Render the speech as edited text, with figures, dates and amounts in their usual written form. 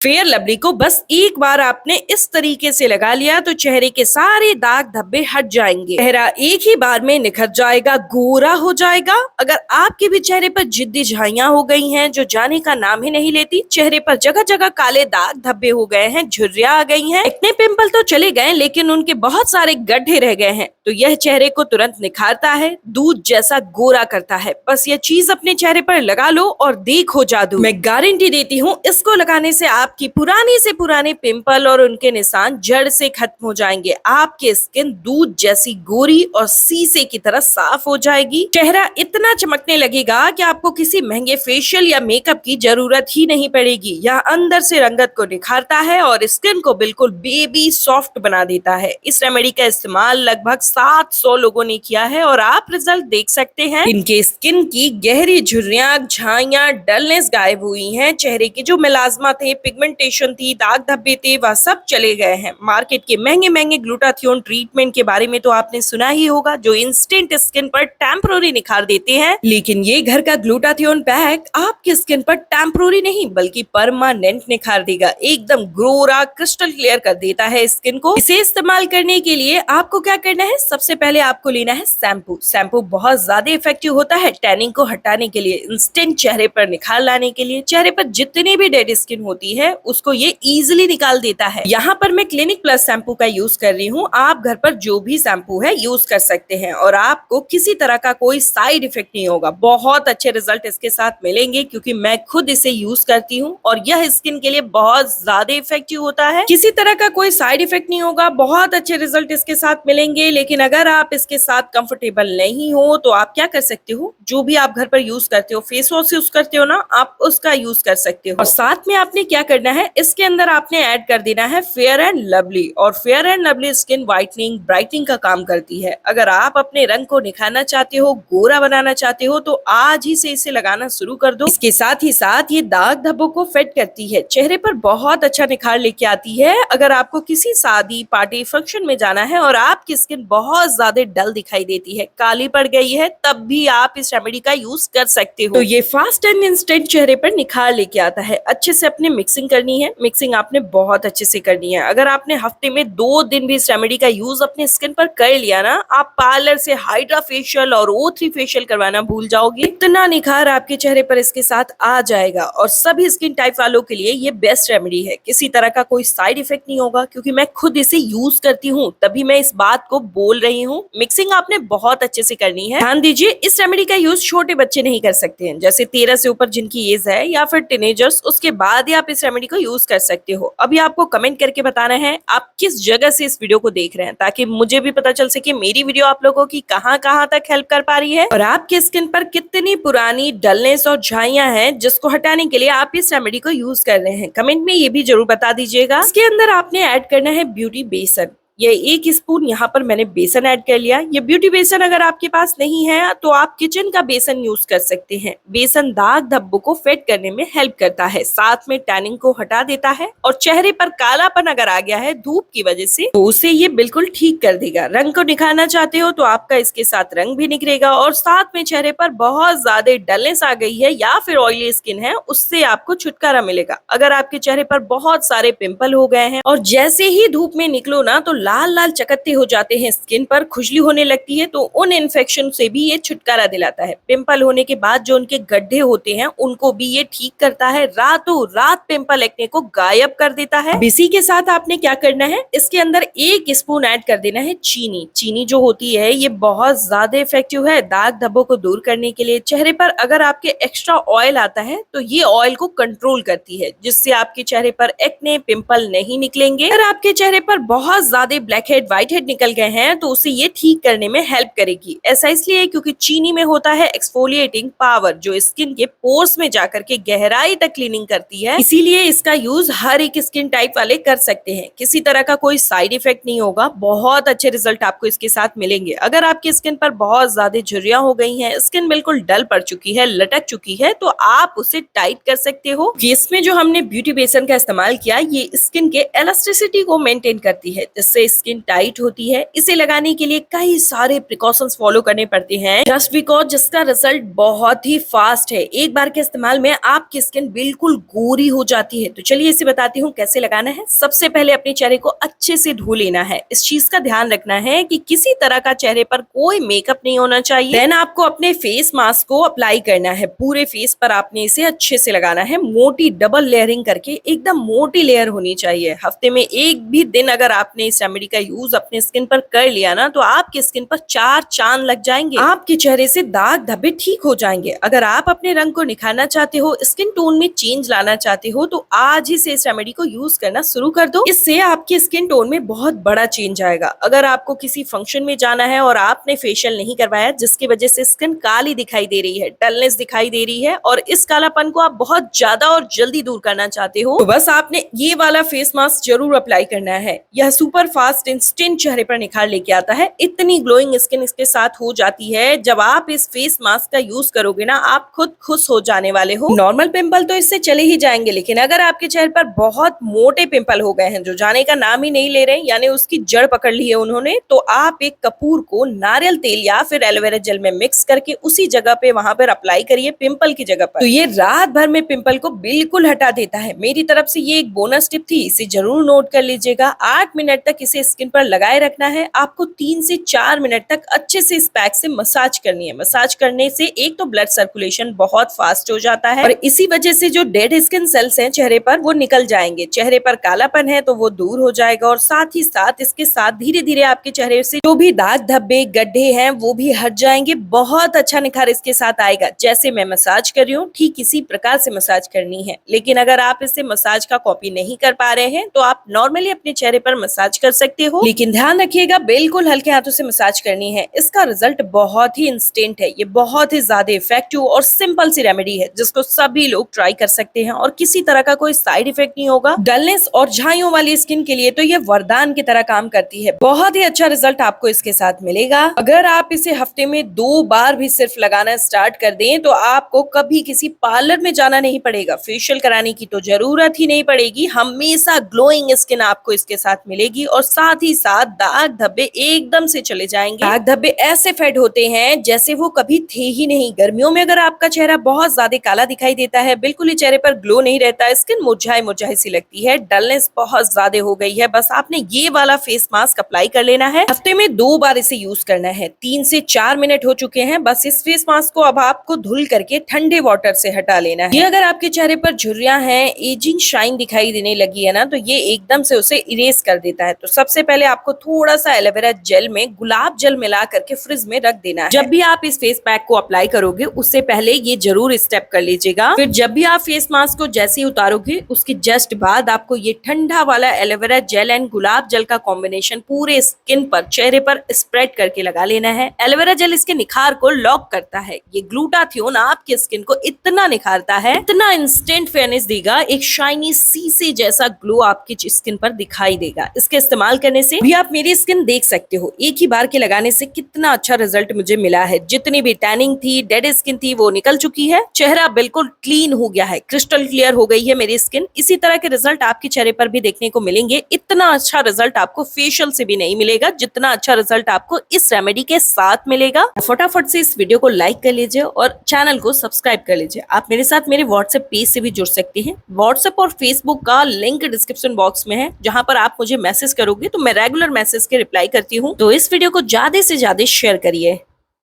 Fair lovely को बस एक बार आपने इस तरीके से लगा लिया तो चेहरे के सारे दाग धब्बे हट जाएंगे। चेहरा एक ही बार में निखर जाएगा, गोरा हो जाएगा। अगर आपके भी चेहरे पर जिद्दी झाइयां हो गई हैं जो जाने का नाम ही नहीं लेती, चेहरे पर जगह जगह काले दाग धब्बे हो गए हैं, झुर्रियां आ गई हैं, एक्ने पिंपल तो चले गए लेकिन उनके बहुत सारे गड्ढे रह गए हैं, तो यह चेहरे को तुरंत निखारता है, दूध जैसा गोरा करता है। बस ये चीज अपने चेहरे पर लगा लो और देखो जादू। मैं गारंटी देती हूँ इसको लगाने से आपकी पुराने से पुराने पिंपल और उनके निशान जड़ से खत्म हो जाएंगे। आपकी स्किन दूध जैसी गोरी और शीशे की तरह साफ हो जाएगी। चेहरा इतना चमकने लगेगा कि आपको किसी महंगे फेशियल या मेकअप की जरूरत ही नहीं पड़ेगी। यह अंदर से रंगत को निखारता है और स्किन को बिल्कुल बेबी सॉफ्ट बना देता है। इस रेमेडी का इस्तेमाल लगभग 700 लोगों ने किया है और आप रिजल्ट देख सकते हैं। इनके स्किन की गहरी झुर्रियां, झाइयां, डलनेस गायब हुई हैं। चेहरे के जो मिलाजमा थे, पिगमेंटेशन थी, दाग धब्बे थे, वह सब चले गए हैं। मार्केट के महंगे महंगे ग्लूटाथियोन ट्रीटमेंट के बारे में तो आपने सुना ही होगा, जो इंस्टेंट स्किन पर टेम्पररी निखार देते हैं, लेकिन ये घर का ग्लूटाथियोन पैक आपकी स्किन पर टेम्पररी नहीं बल्कि परमानेंट निखार देगा। एकदम गोरा क्रिस्टल क्लियर कर देता है स्किन को। इसे इस्तेमाल करने के लिए आपको क्या करना है, सबसे पहले आपको लेना है शैम्पू। शैम्पू बहुत ज्यादा इफेक्टिव होता है टैनिंग को हटाने के लिए, इंस्टेंट चेहरे पर निखार लाने के लिए। चेहरे पर जितनी भी डेड स्किन होती है उसको ये इजीली निकाल देता है। यहाँ पर मैं क्लिनिक प्लस शैम्पू का यूज कर रही हूँ। आप घर पर जो भी शैम्पू है यूज कर सकते हैं और आपको किसी तरह का कोई साइड इफेक्ट नहीं होगा। बहुत अच्छे रिजल्ट इसके साथ मिलेंगे क्योंकि मैं खुद इसे यूज करती हूँ और यह स्किन के लिए बहुत ज्यादा इफेक्टिव होता है। किसी तरह का कोई साइड इफेक्ट नहीं होगा, बहुत अच्छे रिजल्ट इसके साथ मिलेंगे। लेकिन अगर आप इसके साथ कंफर्टेबल नहीं हो तो आप क्या कर सकते हो, जो भी आप घर पर यूज करते हो, फेस वॉश यूज करते हो ना, आप उसका यूज कर सकते हो। और साथ में आपने क्या करना है, इसके अंदर आपने ऐड कर देना है फेयर एंड लवली। और fair and lovely skin whitening, brightening का काम करती है। अगर आप अपने रंग को निखारना चाहते हो, गोरा बनाना चाहते हो, तो आज ही से इसे लगाना शुरू कर दो। इसके साथ ही साथ ये दाग धब्बों को फेड करती है, चेहरे पर बहुत अच्छा निखार लेके आती है। अगर आपको किसी शादी, पार्टी, फंक्शन में जाना है और आपकी स्किन बहुत ज्यादा डल दिखाई देती है, काली पड़ गई है, तब भी आप इस रेमेडी का यूज कर सकते हो। तो ये फास्ट एंड इंस्टेंट चेहरे पर निखार लेके आता है। अच्छे से अपने मिक्सिंग करनी है, मिक्सिंग आपने बहुत अच्छे से करनी है। अगर आपने हफ्ते में 2 दिन भी इस रेमेडी का यूज अपने स्किन पर कर लिया ना, आप पार्लर से हाइड्रा फेशियल और O3 फेशियल करवाना भूल जाओगे। इतना निखार आपके चेहरे पर इसके साथ आ जाएगा और सभी स्किन टाइप वालों के लिए ये बेस्ट रेमेडी है। किसी तरह का कोई साइड इफेक्ट नहीं होगा क्योंकि मैं खुद इसे यूज करती हूँ, तभी मैं इस बात को बोल रही हूँ। मिक्सिंग आपने बहुत अच्छे से करनी है। ध्यान दीजिए, इस रेमेडी का यूज छोटे बच्चे नहीं कर सकते हैं, जैसे 13 से ऊपर जिनकी एज है या फिर टीनेजर्स, उसके बाद ही आप इस रेमेडी को यूज कर सकते हो। अभी आपको कमेंट करके बताना है आप किस जगह से इस वीडियो को देख रहे हैं, ताकि मुझे भी पता चल सके मेरी वीडियो आप लोगों की कहाँ कहाँ तक हेल्प कर पा रही है और आपके स्किन पर कितनी पुरानी डलनेस और झाइयां हैं जिसको हटाने के लिए आप इस रेमेडी को यूज कर रहे हैं। कमेंट में ये भी जरूर बता दीजिएगा। इसके अंदर आपने ऐड करना है ब्यूटी बेसन। ये 1 स्पून यहाँ पर मैंने बेसन ऐड कर लिया। ये ब्यूटी बेसन अगर आपके पास नहीं है तो आप किचन का बेसन यूज कर सकते हैं। बेसन दाग धब्बों को फेड करने में हेल्प करता है, साथ में टैनिंग को हटा देता है और चेहरे पर कालापन अगर आ गया है धूप की वजह से तो उसे ये बिल्कुल ठीक कर देगा। रंग को निखारना चाहते हो तो आपका इसके साथ रंग भी निखरेगा और साथ में चेहरे पर बहुत ज्यादा डलनेस आ गई है या फिर ऑयली स्किन है, उससे आपको छुटकारा मिलेगा। अगर आपके चेहरे पर बहुत सारे पिंपल हो गए हैं और जैसे ही धूप में निकलो ना तो लाल लाल चकत्ते हो जाते हैं, स्किन पर खुजली होने लगती है, तो उन इन्फेक्शन से भी ये छुटकारा दिलाता है। पिंपल होने के बाद जो उनके गड्ढे होते हैं उनको भी ये ठीक करता है। रातों रात पिंपल एक्ने को गायब कर देता है। इसी के साथ आपने क्या करना है, इसके अंदर 1 स्पून ऐड कर देना है चीनी। चीनी जो होती है ये बहुत ज्यादा इफेक्टिव है दाग धब्बों को दूर करने के लिए। चेहरे पर अगर आपके एक्स्ट्रा ऑयल आता है तो ये ऑयल को कंट्रोल करती है, जिससे आपके चेहरे पर एक्ने, पिंपल नहीं निकलेंगे। अगर आपके चेहरे पर बहुत ज्यादा ब्लैक हेड, व्हाइट हेड निकल गए हैं तो उसे ये ठीक करने में हेल्प करेगी। ऐसा इसलिए क्योंकि चीनी में होता है एक्सफोलिएटिंग पावर, जो स्किन के पोर्स में जाकर के गहराई तक क्लीनिंग करती है। इसीलिए इसका यूज हर एक स्किन टाइप वाले कर सकते हैं। किसी तरह का कोई साइड इफेक्ट नहीं होगा, बहुत अच्छे रिजल्ट आपको इसके साथ मिलेंगे। अगर आपकी स्किन पर बहुत ज्यादा झुर्रियां हो गई हैं, स्किन बिल्कुल डल पड़ चुकी है, लटक चुकी है, तो आप उसे टाइट कर सकते हो। इसमें जो हमने ब्यूटी बेसन का इस्तेमाल किया ये स्किन के इलास्टिसिटी को मेंटेन करती है, जिससे जिससे स्किन टाइट होती है। इसे लगाने के लिए कई सारे प्रिकॉशंस फॉलो करने पड़ते हैं, जस्ट बिकॉज जिसका रिजल्ट बहुत ही फास्ट है। एक बार के इस्तेमाल में आपकी स्किन बिल्कुल गोरी हो जाती है। तो चलिए इसे बताती हूँ कैसे लगाना है। सबसे पहले अपने चेहरे को अच्छे से धो लेना है। इस चीज का ध्यान रखना है कि किसी तरह का चेहरे पर कोई मेकअप नहीं होना चाहिए। देन आपको अपने फेस मास्क को अप्लाई करना है। पूरे फेस पर आपने इसे अच्छे से लगाना है, मोटी डबल लेयरिंग करके, एकदम मोटी लेयर होनी चाहिए। हफ्ते में एक भी दिन अगर आपने इस रेमेडी का यूज अपने स्किन पर कर लिया ना, तो आपकी स्किन पर 4 चांद लग जाएंगे। आपके चेहरे से दाग धब्बे ठीक हो जाएंगे। अगर आप अपने रंग को निखारना चाहते हो, स्किन टोन में चेंज लाना चाहते हो, तो आज ही से इस रेमेडी को यूज करना शुरू कर दो। इससे आपके स्किन टोन में बहुत बड़ा चेंज आएगा। अगर आपको किसी फंक्शन में जाना है और आपने फेशियल नहीं करवाया, जिसकी वजह से स्किन काली दिखाई दे रही है, डलनेस दिखाई दे रही है, और इस कालापन को आप बहुत ज्यादा और जल्दी दूर करना चाहते हो, तो बस आपने ये वाला फेस मास्क जरूर अप्लाई करना है। यह सुपर फास्ट इंस्टेंट चेहरे पर निखार लेके आता है। इतनी ग्लोइंग स्किन इसके साथ हो जाती है। जब आप इस फेस मास्क का यूज करोगे ना, आप खुद खुश हो जाने वाले हो। नॉर्मल पिंपल तो इससे चले ही जाएंगे, लेकिन अगर आपके चेहरे पर बहुत मोटे पिंपल हो गए हैं जो जाने का नाम ही नहीं ले रहे, यानी उसकी जड़ पकड़ ली है उन्होंने, तो आप एक कपूर को नारियल तेल या फिर एलोवेरा जेल में मिक्स करके उसी जगह पे वहां पर अप्लाई करिए, पिंपल की जगह पर। तो ये रात भर में पिंपल को बिल्कुल हटा देता है। मेरी तरफ से ये एक बोनस टिप थी, इसे जरूर नोट कर लीजिएगा। 8 मिनट तक इसे स्किन पर लगाए रखना है। आपको 3 से 4 मिनट तक अच्छे से इस पैक से मसाज करनी है। मसाज करने से एक तो ब्लड सर्कुलेशन बहुत फास्ट हो जाता है, और इसी वजह से जो डेड स्किन सेल्स हैं चेहरे पर, वो निकल जाएंगे। चेहरे पर कालापन है तो वो दूर हो जाएगा, और साथ ही साथ इसके साथ धीरे धीरे आपके चेहरे से जो भी दाग धब्बे गड्ढे हैं वो भी हट जाएंगे। बहुत अच्छा निखार इसके साथ आएगा। जैसे मैं मसाज कर रही हूँ, ठीक इसी प्रकार से मसाज करनी है। लेकिन अगर आप इससे मसाज का कॉपी नहीं कर पा रहे हैं, तो आप नॉर्मली अपने चेहरे पर मसाज कर सकते हो, लेकिन ध्यान रखिएगा बिल्कुल हल्के हाथों से मसाज करनी है। इसका रिजल्ट बहुत ही इंस्टेंट है। ये बहुत ही ज्यादा इफेक्टिव और सिंपल सी रेमेडी है, जिसको सभी लोग ट्राई कर सकते हैं, और किसी तरह का कोई साइड इफेक्ट नहीं होगा। डलनेस और झाइयों वाली स्किन के लिए तो ये वरदान की तरह काम करती है। बहुत ही अच्छा रिजल्ट आपको इसके साथ मिलेगा। अगर आप इसे हफ्ते में 2 बार भी सिर्फ लगाना स्टार्ट कर दें, तो आपको कभी किसी पार्लर में जाना नहीं पड़ेगा। फेशियल कराने की तो जरूरत ही नहीं पड़ेगी। हमेशा ग्लोइंग स्किन आपको इसके साथ मिलेगी, और साथ ही साथ दाग धब्बे एकदम से चले जाएंगे। दाग धब्बे ऐसे फेड होते हैं जैसे वो कभी थे ही नहीं। गर्मियों में अगर आपका चेहरा बहुत ज्यादा काला दिखाई देता है, बिल्कुल ही चेहरे पर ग्लो नहीं रहता, स्किन मुरझाई मुरझाई सी लगती है, डलनेस बहुत ज्यादा हो गई है, बस आपने ये वाला फेस मास्क अप्लाई कर लेना है। हफ्ते में 2 बार इसे यूज करना है। 3 से 4 मिनट हो चुके हैं। बस इस फेस मास्क को अब आपको धुल करके ठंडे वाटर से हटा लेना है। ये अगर आपके चेहरे पर झुर्रियां हैं, एजिंग शाइन दिखाई देने लगी है ना, तो ये एकदम से उसे इरेज कर देता है। तो सबसे पहले आपको थोड़ा सा एलोवेरा जेल में गुलाब जल मिला करके फ्रिज में रख देना है। जब भी आप इस फेस पैक को अप्लाई करोगे, उससे पहले ये जरूर स्टेप कर लीजिएगा। फिर जब भी आप फेस मास्क को जैसे ही उतारोगे, उसके जस्ट बाद आपको ये ठंडा वाला एलोवेरा जेल एंड गुलाब जल का कॉम्बिनेशन पूरे स्किन पर, चेहरे पर स्प्रेड करके लगा लेना है। एलोवेरा जेल इसके निखार को लॉक करता है। ये ग्लूटाथियोन आपके स्किन को इतना निखारता है, इतना इंस्टेंट फेयरनेस देगा, एक शाइनी शीशे जैसा ग्लो आपकी स्किन पर दिखाई देगा। इसके इस्तेमाल करने से भी आप मेरी स्किन देख सकते हो, एक ही बार के लगाने से कितना अच्छा रिजल्ट मुझे मिला है। जितनी भी टैनिंग थी, डेड स्किन थी, वो निकल चुकी है। चेहरा बिल्कुल क्लीन हो गया है, क्रिस्टल क्लियर हो गई है मेरी स्किन। इसी तरह के रिजल्ट आपके चेहरे पर भी देखने को मिलेंगे। इतना अच्छा रिजल्ट आपको फेशियल से भी नहीं मिलेगा, जितना अच्छा रिजल्ट आपको इस रेमेडी के साथ मिलेगा। फटाफट से इस वीडियो को लाइक कर लीजिए और चैनल को सब्सक्राइब कर लीजिए। आप मेरे साथ मेरे व्हाट्सएप पेज से भी जुड़ सकते हैं। व्हाट्सएप और फेसबुक का लिंक डिस्क्रिप्शन बॉक्स में है, जहां पर आप मुझे मैसेज करोगे तो मैं रेगुलर मैसेज के रिप्लाई करती हूँ। तो इस वीडियो को ज्यादा से ज्यादा शेयर करिए।